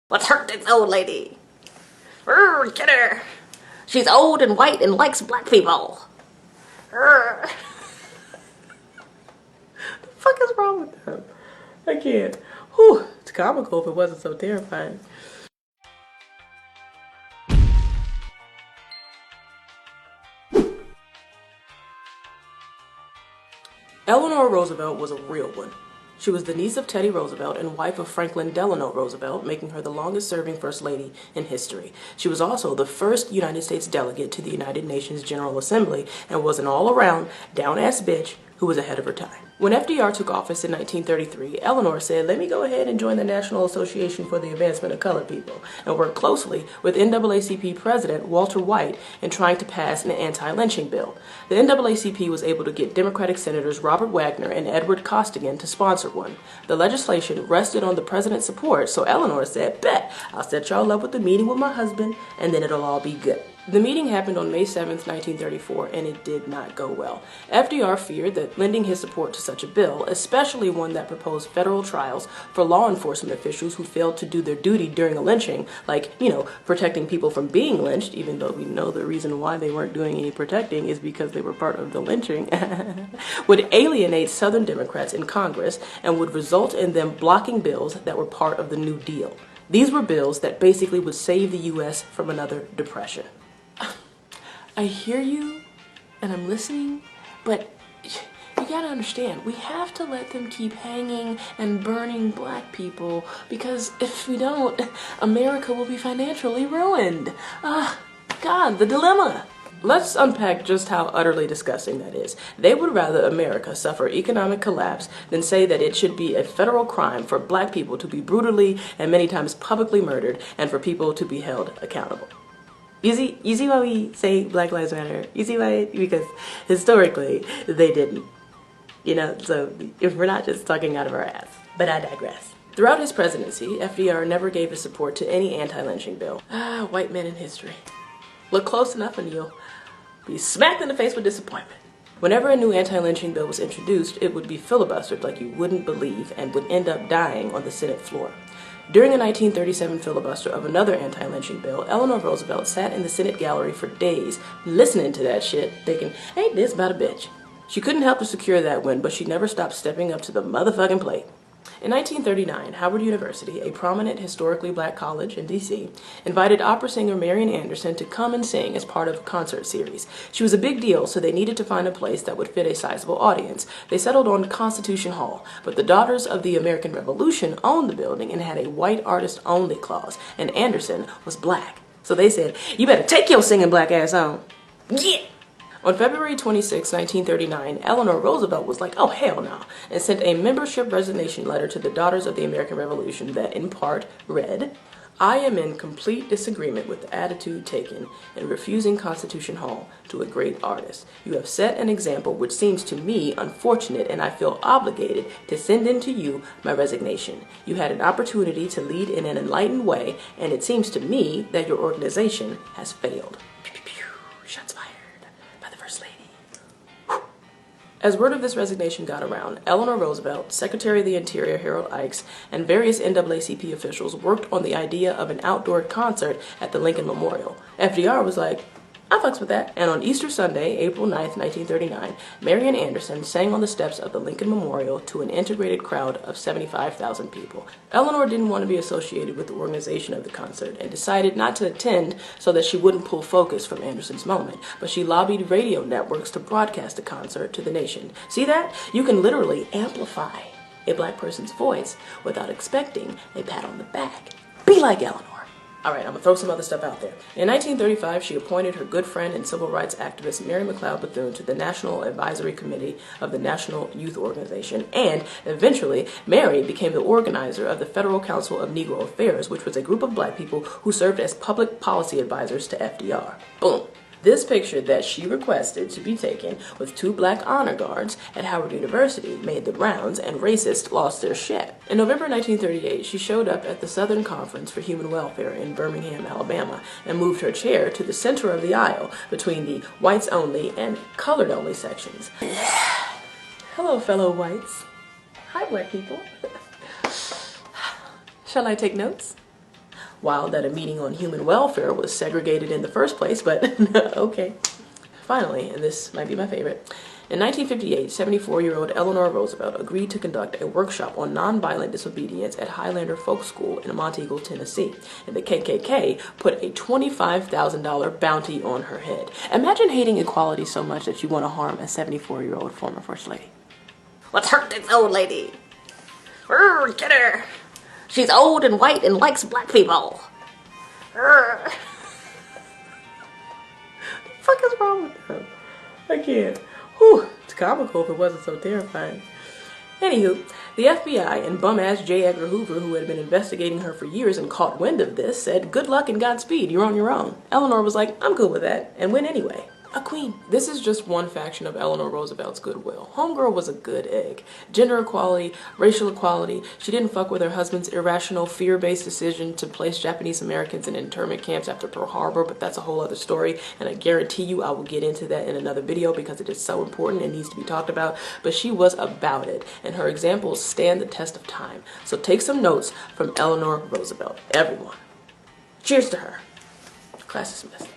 What's hurt this old lady? Get her. She's old and white and likes black people. The fuck is wrong with them? I can't. Whew, it's comical if it wasn't so terrifying. Eleanor Roosevelt was a real one. She was the niece of Teddy Roosevelt and wife of Franklin Delano Roosevelt, making her the longest-serving First Lady in history. She was also the first United States delegate to the United Nations General Assembly and was an all-around, down-ass bitch who was ahead of her time. When FDR took office in 1933, Eleanor said, "Let me go ahead and join the National Association for the Advancement of Colored People," and worked closely with NAACP President Walter White in trying to pass an anti-lynching bill. The NAACP was able to get Democratic Senators Robert Wagner and Edward Costigan to sponsor one. The legislation rested on the president's support, so Eleanor said, "Bet, I'll set y'all up with a meeting with my husband, and then it'll all be good." The meeting happened on May 7, 1934, and it did not go well. FDR feared that lending his support to such a bill, especially one that proposed federal trials for law enforcement officials who failed to do their duty during a lynching, like, protecting people from being lynched, even though we know the reason why they weren't doing any protecting is because they were part of the lynching, would alienate Southern Democrats in Congress and would result in them blocking bills that were part of the New Deal. These were bills that basically would save the U.S. from another depression. I hear you, and I'm listening, but you gotta understand, we have to let them keep hanging and burning black people, because if we don't, America will be financially ruined. God, the dilemma. Let's unpack just how utterly disgusting that is. They would rather America suffer economic collapse than say that it should be a federal crime for black people to be brutally and many times publicly murdered and for people to be held accountable. You see why we say Black Lives Matter? You see why? Because historically, they didn't. So if we're not just talking out of our ass. But I digress. Throughout his presidency, FDR never gave his support to any anti-lynching bill. White men in history. Look close enough and you'll be smacked in the face with disappointment. Whenever a new anti-lynching bill was introduced, it would be filibustered like you wouldn't believe and would end up dying on the Senate floor. During a 1937 filibuster of another anti-lynching bill, Eleanor Roosevelt sat in the Senate gallery for days listening to that shit, thinking, ain't this about a bitch? She couldn't help to secure that win, but she never stopped stepping up to the motherfucking plate. In 1939, Howard University, a prominent historically black college in D.C., invited opera singer Marian Anderson to come and sing as part of a concert series. She was a big deal, so they needed to find a place that would fit a sizable audience. They settled on Constitution Hall, but the Daughters of the American Revolution owned the building and had a white artist-only clause, and Anderson was black. So they said, "You better take your singing black ass on." Yeah! On February 26, 1939, Eleanor Roosevelt was like, "Oh, hell no," and sent a membership resignation letter to the Daughters of the American Revolution that, in part, read, "I am in complete disagreement with the attitude taken in refusing Constitution Hall to a great artist. You have set an example which seems to me unfortunate, and I feel obligated to send in to you my resignation. You had an opportunity to lead in an enlightened way, and it seems to me that your organization has failed." Pew, pew, pew. Shots fired. First Lady. As word of this resignation got around, Eleanor Roosevelt, Secretary of the Interior Harold Ikes, and various NAACP officials worked on the idea of an outdoor concert at the Lincoln Memorial. FDR was like, "I fucks with that." And on Easter Sunday, April 9, 1939, Marian Anderson sang on the steps of the Lincoln Memorial to an integrated crowd of 75,000 people. Eleanor didn't want to be associated with the organization of the concert and decided not to attend so that she wouldn't pull focus from Anderson's moment, but she lobbied radio networks to broadcast the concert to the nation. See that? You can literally amplify a black person's voice without expecting a pat on the back. Be like Eleanor. All right, I'm gonna throw some other stuff out there. In 1935, she appointed her good friend and civil rights activist Mary McLeod Bethune to the National Advisory Committee of the National Youth Organization, and eventually, Mary became the organizer of the Federal Council of Negro Affairs, which was a group of black people who served as public policy advisors to FDR. Boom. This picture that she requested to be taken with 2 black honor guards at Howard University made the rounds, and racists lost their shit. In November 1938, she showed up at the Southern Conference for Human Welfare in Birmingham, Alabama, and moved her chair to the center of the aisle between the whites-only and colored-only sections. Hello, fellow whites. Hi, black people. Shall I take notes? Wild that a meeting on human welfare was segregated in the first place, but okay. Finally, and this might be my favorite, in 1958, 74-year-old Eleanor Roosevelt agreed to conduct a workshop on nonviolent disobedience at Highlander Folk School in Monteagle, Tennessee, and the KKK put a $25,000 bounty on her head. Imagine hating equality so much that you want to harm a 74-year-old former First Lady. Let's hurt this old lady. Get her. She's old and white and likes black people. What the fuck is wrong with them? I can't. Whew, it's comical if it wasn't so terrifying. Anywho, the FBI and bum-ass J. Edgar Hoover, who had been investigating her for years and caught wind of this, said, "Good luck and Godspeed, you're on your own." Eleanor was like, "I'm cool with that," and went anyway. A queen. This is just one faction of Eleanor Roosevelt's goodwill. Homegirl was a good egg. Gender equality, racial equality. She didn't fuck with her husband's irrational, fear-based decision to place Japanese Americans in internment camps after Pearl Harbor, but that's a whole other story, and I guarantee you I will get into that in another video because it is so important and needs to be talked about. But she was about it, and her examples stand the test of time. So take some notes from Eleanor Roosevelt. Everyone. Cheers to her. Class dismissed.